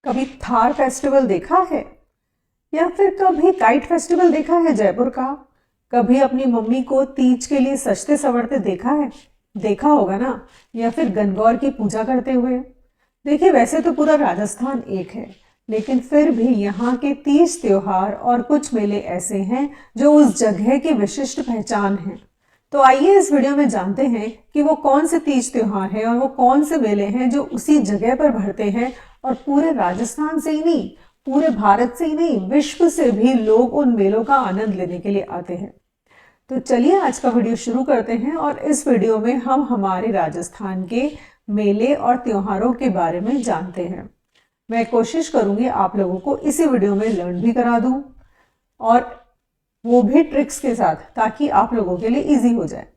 कभी थार फेस्टिवल देखा है या फिर कभी काइट फेस्टिवल देखा है जयपुर का? कभी अपनी मम्मी को तीज के लिए सजते संवरते देखा है? देखा होगा ना। या फिर गणगौर की पूजा करते हुए। देखिए, वैसे तो पूरा राजस्थान एक है, लेकिन फिर भी यहाँ के तीज त्योहार और कुछ मेले ऐसे हैं जो उस जगह की विशिष्ट पहचान है। तो आइए इस वीडियो में जानते हैं कि वो कौन से तीज त्योहार हैं और वो कौन से मेले हैं जो उसी जगह पर भरते हैं और पूरे राजस्थान से ही नहीं, पूरे भारत से ही नहीं, विश्व से भी लोग उन मेलों का आनंद लेने के लिए आते हैं। तो चलिए आज का वीडियो शुरू करते हैं और इस वीडियो में हम हमारे राजस्थान के मेले और त्योहारों के बारे में जानते हैं। मैं कोशिश करूंगी आप लोगों को इसी वीडियो में लर्न भी करा दूं और वो भी ट्रिक्स के साथ, ताकि आप लोगों के लिए इजी हो जाए।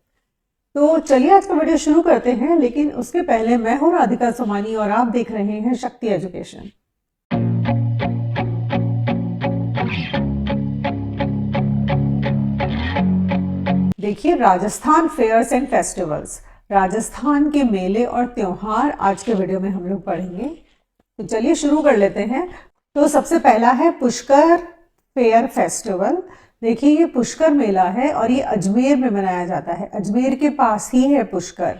तो चलिए आज का वीडियो शुरू करते हैं, लेकिन उसके पहले मैं हूं राधिका सोमानी और आप देख रहे हैं शक्ति एजुकेशन। देखिए, Rajasthan fairs and festivals, Rajasthan के मेले और त्योहार आज के वीडियो में हम लोग पढ़ेंगे। तो चलिए शुरू कर लेते हैं। तो सबसे पहला है पुष्कर फेयर फेस्टिवल। देखिए, ये पुष्कर मेला है और ये अजमेर में मनाया जाता है। अजमेर के पास ही है पुष्कर।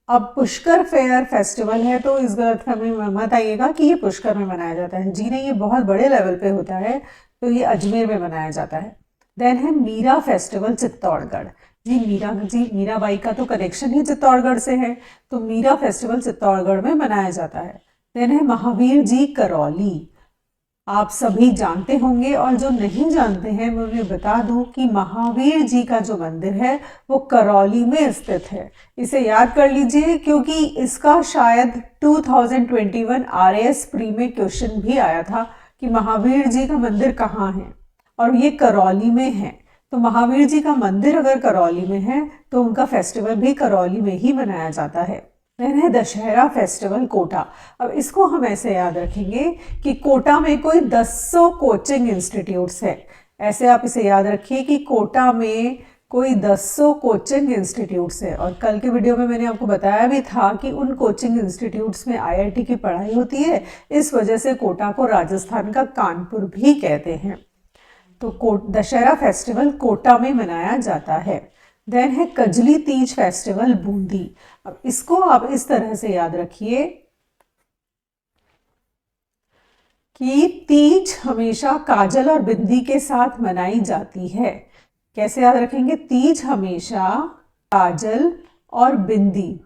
अब पुष्कर फेयर फेस्टिवल है तो इस गलतफहमी में मत आइएगा कि ये पुष्कर में मनाया जाता है। जी नहीं, ये बहुत बड़े लेवल पे होता है, तो ये अजमेर में मनाया जाता है। देन है मीरा फेस्टिवल चित्तौड़गढ़। जी, मीराबाई का तो कनेक्शन ही चित्तौड़गढ़ से है, तो मीरा फेस्टिवल चित्तौड़गढ़ में मनाया जाता है। देन है महावीर जी करौली। आप सभी जानते होंगे और जो नहीं जानते हैं मैं उन्हें बता दूं कि महावीर जी का जो मंदिर है वो करौली में स्थित है। इसे याद कर लीजिए क्योंकि इसका शायद 2021 RAS प्री में क्वेश्चन भी आया था कि महावीर जी का मंदिर कहाँ है, और ये करौली में है। तो महावीर जी का मंदिर अगर करौली में है तो उनका फेस्टिवल भी करौली में ही मनाया जाता है। है दशहरा फेस्टिवल कोटा। अब इसको हम ऐसे याद रखेंगे कि कोटा में कोई 100 कोचिंग इंस्टीट्यूट्स है। ऐसे आप इसे याद रखिए कि कोटा में कोई 100 कोचिंग इंस्टीट्यूट्स है। और कल के वीडियो में मैंने आपको बताया भी था कि उन कोचिंग इंस्टीट्यूट्स में IIT की पढ़ाई होती है, इस वजह से कोटा को राजस्थान का कानपुर भी कहते हैं। तो दशहरा फेस्टिवल कोटा में मनाया जाता है। देन है कजली तीज फेस्टिवल बूंदी। अब इसको आप इस तरह से याद रखिए कि तीज हमेशा काजल और बिंदी के साथ मनाई जाती है। कैसे याद रखेंगे? तीज हमेशा काजल और बिंदी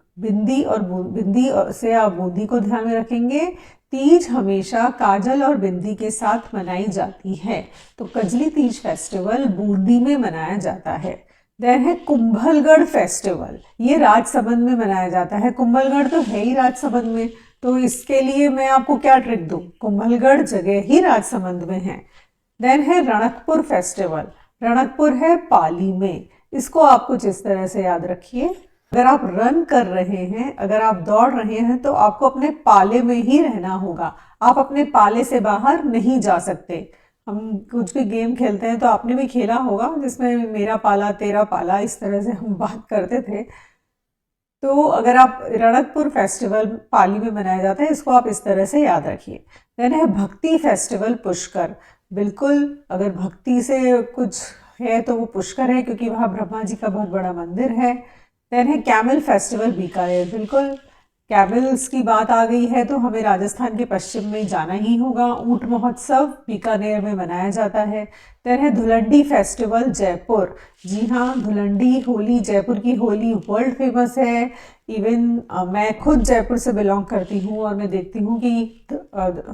से आप बूंदी को ध्यान में रखेंगे। तीज हमेशा काजल और बिंदी के साथ मनाई जाती है। तो कजली तीज फेस्टिवल बूंदी में मनाया जाता है। देन है कुंभलगढ़ फेस्टिवल। ये राजसमंद में मनाया जाता है। कुंभलगढ़ तो है ही राजसमंद में, तो इसके लिए मैं आपको क्या ट्रिक दूं? कुंभलगढ़ जगह ही राजसमंद में है। देन है रणकपुर फेस्टिवल। रणकपुर है पाली में। इसको आप कुछ इस तरह से याद रखिए, अगर आप रन कर रहे हैं, अगर आप दौड़ रहे हैं तो आपको अपने पाले में ही रहना होगा। आप अपने पाले से बाहर नहीं जा सकते। हम कुछ भी गेम खेलते हैं तो आपने भी खेला होगा जिसमें मेरा पाला तेरा पाला, इस तरह से हम बात करते थे। तो अगर आप रणकपुर फेस्टिवल पाली में मनाया जाता है, इसको आप इस तरह से याद रखिए। देन है भक्ति फेस्टिवल पुष्कर। बिल्कुल, अगर भक्ति से कुछ है तो वो पुष्कर है, क्योंकि वहाँ ब्रह्मा जी का बहुत बड़ा मंदिर है। देन है कैमल फेस्टिवल बीकानेर। बिल्कुल, कैमल्स की बात आ गई है तो हमें राजस्थान के पश्चिम में जाना ही होगा। ऊंट महोत्सव बीकानेर में मनाया जाता है। देन है धुलंडी फेस्टिवल जयपुर। जी हाँ, धुलंडी होली, जयपुर की होली वर्ल्ड फेमस है। इवन मैं खुद जयपुर से बिलोंग करती हूँ और मैं देखती हूँ कि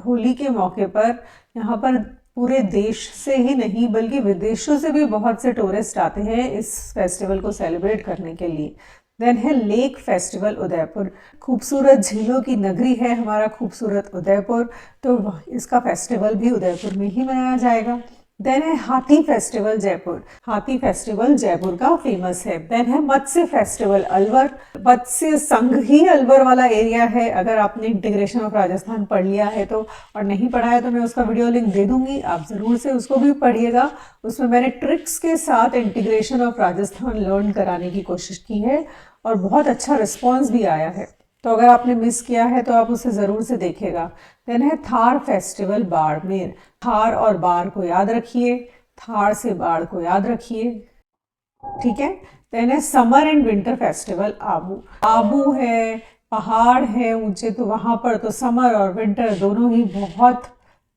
होली के मौके पर यहाँ पर पूरे देश से ही नहीं बल्कि विदेशों से भी बहुत से टूरिस्ट आते हैं इस फेस्टिवल को सेलिब्रेट करने के लिए। देन है लेक फेस्टिवल उदयपुर। खूबसूरत झीलों की नगरी है हमारा खूबसूरत उदयपुर, तो इसका फेस्टिवल भी उदयपुर में ही मनाया जाएगा। देन है हाथी फेस्टिवल जयपुर। हाथी फेस्टिवल जयपुर का फेमस है। देन है मत्स्य फेस्टिवल अलवर। मत्स्य संघ ही अलवर वाला एरिया है। अगर आपने इंटीग्रेशन ऑफ राजस्थान पढ़ लिया है तो, और नहीं पढ़ा है तो मैं उसका वीडियो लिंक दे दूंगी, आप ज़रूर से उसको भी पढ़िएगा। उसमें मैंने ट्रिक्स के साथ इंटीग्रेशन ऑफ राजस्थान लर्न कराने की कोशिश की है और बहुत अच्छा रिस्पॉन्स भी आया है। तो अगर आपने मिस किया है तो आप उसे ज़रूर से देखेगा। देन है थार फेस्टिवल बाड़मेर। थार और बाड़ को याद रखिए, थार से बाड़ को याद रखिए, ठीक है। देन है summer and winter festival Abu. Abu है, पहाड़ है ऊंचे, तो वहाँ पर तो समर और विंटर दोनों ही बहुत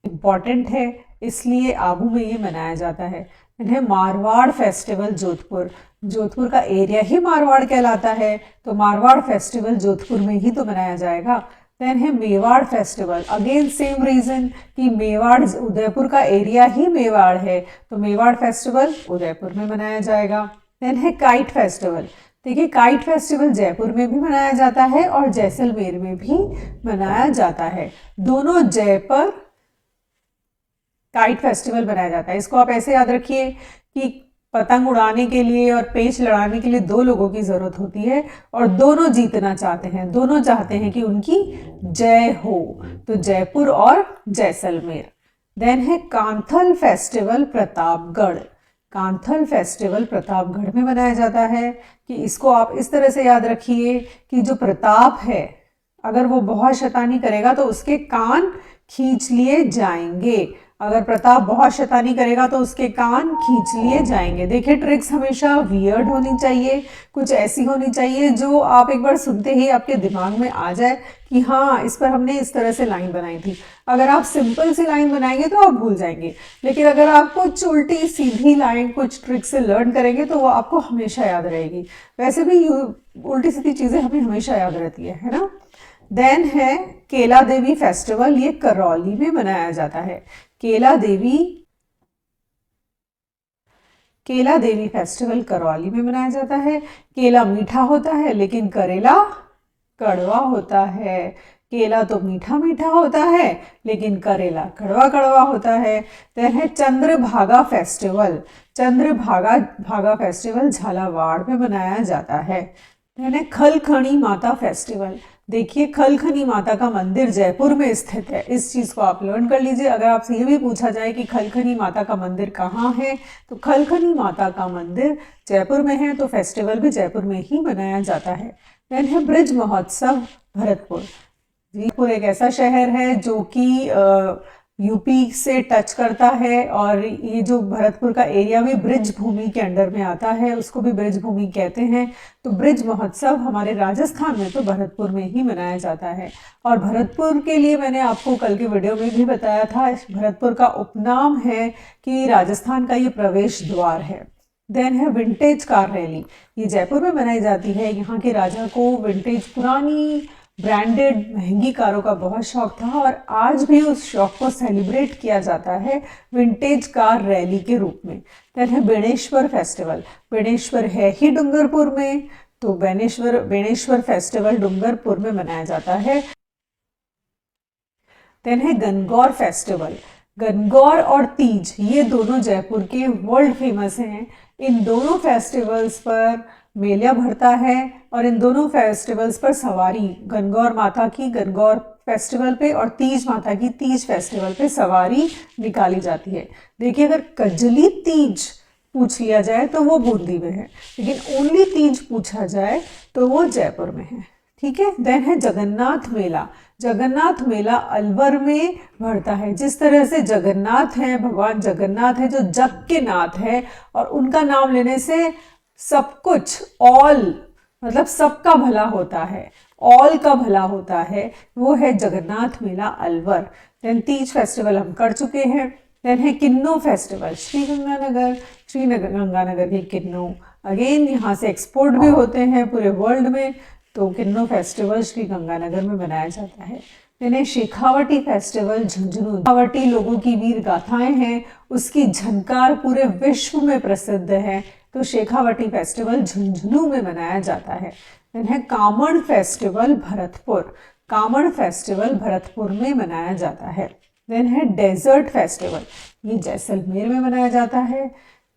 इम्पॉर्टेंट है, इसलिए आबू में ये मनाया जाता है। इन्हें मारवाड़ फेस्टिवल जोधपुर। जोधपुर का एरिया ही मारवाड़ कहलाता है, तो मारवाड़ फेस्टिवल जोधपुर में ही तो मनाया जाएगा। देन है Mewar festival. Again same reason कि मेवाड़, उदयपुर का एरिया ही मेवाड़ है, तो मेवाड़ फेस्टिवल उदयपुर में मनाया जाएगा। देन है काइट फेस्टिवल। देखिए काइट फेस्टिवल जयपुर में भी मनाया जाता है और जैसलमेर में भी मनाया जाता है। दोनों जय पर काइट फेस्टिवल मनाया जाता है। इसको आप ऐसे याद रखिए कि पतंग उड़ाने के लिए और पेच लड़ाने के लिए दो लोगों की जरूरत होती है और दोनों जीतना चाहते हैं, दोनों चाहते हैं कि उनकी जय हो, तो जयपुर और जैसलमेर। देन है कांथल फेस्टिवल प्रतापगढ़। कांथल फेस्टिवल प्रतापगढ़ में मनाया जाता है कि इसको आप इस तरह से याद रखिए कि जो प्रताप है अगर वो बहुत शैतानी करेगा तो उसके कान खींच लिए जाएंगे। अगर प्रताप बहुत शैतानी करेगा तो उसके कान खींच लिए जाएंगे। देखिए ट्रिक्स हमेशा वियर्ड होनी चाहिए, कुछ ऐसी होनी चाहिए जो आप एक बार सुनते ही आपके दिमाग में आ जाए कि हाँ इस पर हमने इस तरह से लाइन बनाई थी। अगर आप सिंपल सी लाइन बनाएंगे तो आप भूल जाएंगे, लेकिन अगर आप कुछ उल्टी सीधी लाइन कुछ ट्रिक से लर्न करेंगे तो वो आपको हमेशा याद रहेगी। वैसे भी उल्टी सीधी चीज़ें हमें हमेशा याद रहती है ना। देन है केला देवी फेस्टिवल। ये करौली में मनाया जाता है। केला देवी फेस्टिवल करौली में मनाया जाता है। केला मीठा होता है लेकिन करेला कड़वा होता है। केला तो मीठा मीठा होता है लेकिन करेला कड़वा कड़वा होता है। तो है चंद्रभागा फेस्टिवल। चंद्रभागा फेस्टिवल झालावाड़ में मनाया जाता है। है खलखणी माता फेस्टिवल। देखिए खलखनी माता का मंदिर जयपुर में स्थित है। इस चीज़ को आप लर्न कर लीजिए। अगर आपसे ये भी पूछा जाए कि खलखनी माता का मंदिर कहाँ है, तो खलखनी माता का मंदिर जयपुर में है, तो फेस्टिवल भी जयपुर में ही मनाया जाता है। देन है ब्रिज महोत्सव भरतपुर। जयपुर एक ऐसा शहर है जो कि यूपी से टच करता है और ये जो भरतपुर का एरिया भी ब्रिज भूमि के अंडर में आता है, उसको भी ब्रिज भूमि कहते हैं। तो ब्रिज महोत्सव हमारे राजस्थान में तो भरतपुर में ही मनाया जाता है। और भरतपुर के लिए मैंने आपको कल के वीडियो में भी बताया था, भरतपुर का उपनाम है कि राजस्थान का ये प्रवेश द्वार है। देन है विंटेज कार रैली। ये जयपुर में मनाई जाती है। यहाँ के राजा को विंटेज पुरानी ब्रांडेड महंगी कारों का बहुत शौक था और आज भी उस शौक को सेलिब्रेट किया जाता है विंटेज कार रैली के रूप में। देन है बेणेश्वर फेस्टिवल। बेणेश्वर है ही डूंगरपुर में, तो बेणेश्वर फेस्टिवल डूंगरपुर में मनाया जाता है। देन है गणगौर फेस्टिवल। गणगौर और तीज ये दोनों जयपुर के वर्ल्ड फेमस हैं। इन दोनों फेस्टिवल्स पर मेला भरता है और इन दोनों फेस्टिवल्स पर सवारी, गणगौर माता की गणगौर फेस्टिवल पे और तीज माता की तीज फेस्टिवल पे सवारी निकाली जाती है। देखिए अगर कजली तीज पूछ लिया जाए तो वो बूंदी में है, लेकिन ओनली तीज पूछा जाए तो वो जयपुर में है, ठीक है। देन है जगन्नाथ मेला। जगन्नाथ मेला अलवर में भरता है। जिस तरह से जगन्नाथ है, भगवान जगन्नाथ है जो जग के नाथ है और उनका नाम लेने से सब कुछ, ऑल मतलब सबका भला होता है, ऑल का भला होता है, वो है जगन्नाथ मेला अलवर। देन तीज फेस्टिवल हम कर चुके हैं। देन है किन्नू फेस्टिवल, श्री गंगानगर के किन्नू। अगेन यहाँ से एक्सपोर्ट भी होते हैं पूरे वर्ल्ड में, तो किन्नू फेस्टिवल श्री गंगानगर में मनाया जाता है। Then Shekhawati festival Jhunjhunu. शेखावटी लोगों की वीर गाथाएं हैं, उसकी झनकार पूरे विश्व में प्रसिद्ध है, तो शेखावटी फेस्टिवल झुंझुनू में मनाया जाता है। देन है कामण फेस्टिवल भरतपुर। कामण फेस्टिवल भरतपुर में मनाया जाता है। देन है डेजर्ट फेस्टिवल, ये जैसलमेर में मनाया जाता है।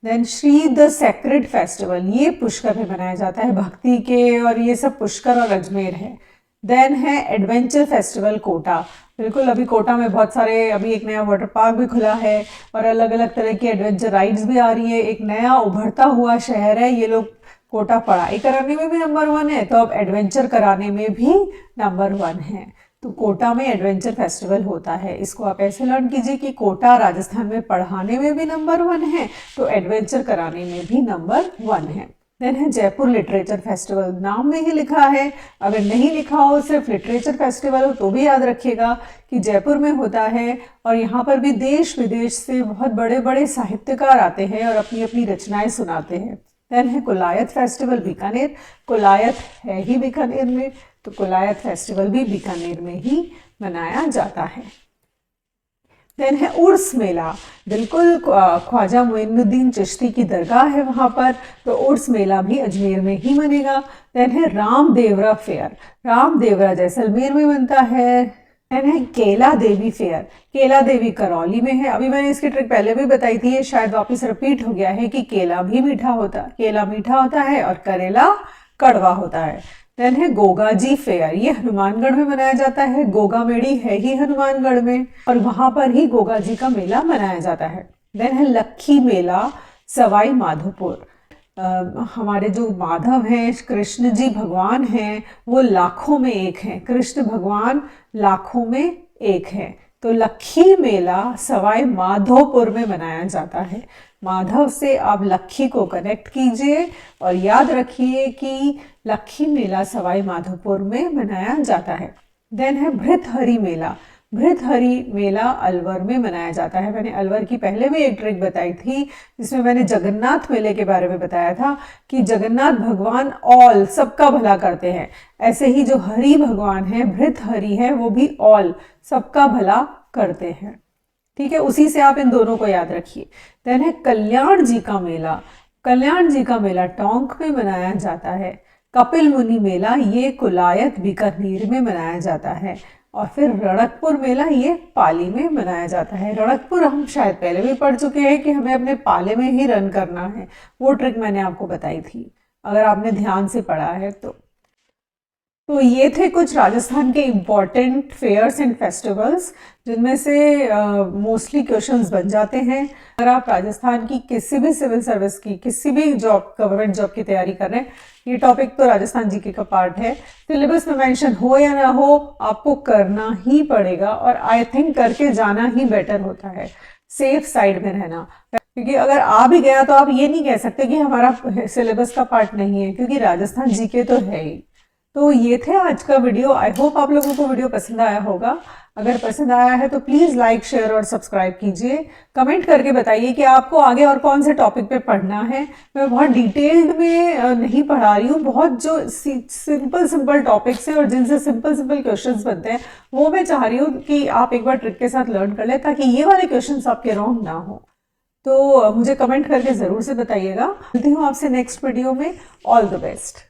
Then Shri the sacred festival, ये पुष्कर में मनाया जाता है, भक्ति के और ये सब पुष्कर और अजमेर है। देन है एडवेंचर फेस्टिवल कोटा। बिल्कुल अभी कोटा में बहुत सारे, अभी एक नया वाटर पार्क भी खुला है और अलग अलग तरह की एडवेंचर राइड्स भी आ रही है। एक नया उभरता हुआ शहर है, ये लोग कोटा पढ़ाई कराने में भी नंबर 1 है, तो अब एडवेंचर कराने में भी नंबर 1 है। तो कोटा में एडवेंचर फेस्टिवल होता है। इसको आप ऐसे लर्न कीजिए कि कोटा राजस्थान में पढ़ाने में भी नंबर 1 है, तो एडवेंचर कराने में भी नंबर 1 है। देन है जयपुर लिटरेचर फेस्टिवल, नाम में ही लिखा है, अगर नहीं लिखा हो सिर्फ लिटरेचर फेस्टिवल हो तो भी याद रखिएगा कि जयपुर में होता है, और यहाँ पर भी देश विदेश से बहुत बड़े बड़े साहित्यकार आते हैं और अपनी अपनी रचनाएं सुनाते हैं। देन है कुलायत फेस्टिवल बीकानेर, कुलायत है ही बीकानेर में, तो कुलायत फेस्टिवल भी बीकानेर में ही मनाया जाता है। देन है उर्स मेला, बिल्कुल ख्वाजा मोइनुद्दीन चिश्ती की दरगाह है वहाँ पर, तो उर्स मेला भी अजमेर में ही बनेगा। देन है रामदेवरा फेयर, रामदेवरा जैसलमेर में बनता है। देन है केला देवी फेयर, केला देवी करौली में है। अभी मैंने इसकी ट्रिक पहले भी बताई थी, शायद वापस रिपीट हो गया है कि केला भी मीठा होता है, केला मीठा होता है और करेला कड़वा होता है। देन है गोगाजी फेयर, ये हनुमानगढ़ में मनाया जाता है, गोगा मेड़ी है ही हनुमानगढ़ में, और वहां पर ही गोगाजी का मेला मनाया जाता है। देन है लक्खी मेला सवाई माधोपुर, हमारे जो माधव हैं, कृष्ण जी भगवान हैं, वो लाखों में एक हैं, कृष्ण भगवान लाखों में एक हैं, तो लक्खी मेला सवाई माधोपुर में मनाया जाता है। माधव से आप लक्खी को कनेक्ट कीजिए और याद रखिए कि लक्खी मेला सवाई माधोपुर में मनाया जाता है। देन है भृतहरि मेला, भृतहरि मेला अलवर में मनाया जाता है। मैंने अलवर की पहले भी एक ट्रिक बताई थी जिसमें मैंने जगन्नाथ मेले के बारे में बताया था कि जगन्नाथ भगवान ऑल सबका भला करते हैं, ऐसे ही जो हरि भगवान है, भृतहरि है, वो भी ऑल सबका भला करते हैं। ठीक है, उसी से आप इन दोनों को याद रखिए। देन है कल्याण जी का मेला, कल्याण जी का मेला टोंक में मनाया जाता है। कपिल मुनि मेला ये कुलायत बीकानेर में मनाया जाता है, और फिर रणकपुर मेला ये पाली में मनाया जाता है। रणकपुर हम शायद पहले भी पढ़ चुके हैं कि हमें अपने पाले में ही रन करना है, वो ट्रिक मैंने आपको बताई थी अगर आपने ध्यान से पढ़ा है तो ये थे कुछ राजस्थान के इम्पॉर्टेंट फेयर्स एंड फेस्टिवल्स जिनमें से मोस्टली क्वेश्चंस बन जाते हैं। अगर आप राजस्थान की किसी भी सिविल सर्विस की किसी भी जॉब, गवर्नमेंट जॉब की तैयारी कर रहे हैं, ये टॉपिक तो राजस्थान जीके का पार्ट है। सिलेबस में मेंशन हो या ना हो, आपको करना ही पड़ेगा, और आई थिंक करके जाना ही बेटर होता है, सेफ साइड में रहना। क्योंकि अगर आ भी गया तो आप ये नहीं कह सकते कि हमारा सिलेबस का पार्ट नहीं है, क्योंकि राजस्थान जीके तो है ही। तो ये थे आज का वीडियो। आई होप आप लोगों को वीडियो पसंद आया होगा। अगर पसंद आया है तो प्लीज़ लाइक, शेयर और सब्सक्राइब कीजिए। कमेंट करके बताइए कि आपको आगे और कौन से टॉपिक पे पढ़ना है। मैं बहुत डिटेल्ड में नहीं पढ़ा रही हूँ, बहुत जो सिंपल टॉपिक्स हैं और जिनसे सिंपल क्वेश्चंस बनते हैं वो मैं चाह रही हूँ कि आप एक बार ट्रिक के साथ लर्न कर लें, ताकि ये वाले क्वेश्चंस आपके रॉन्ग ना हो। तो मुझे कमेंट करके ज़रूर से बताइएगा। मिलती हूँ आपसे नेक्स्ट वीडियो में। All the best.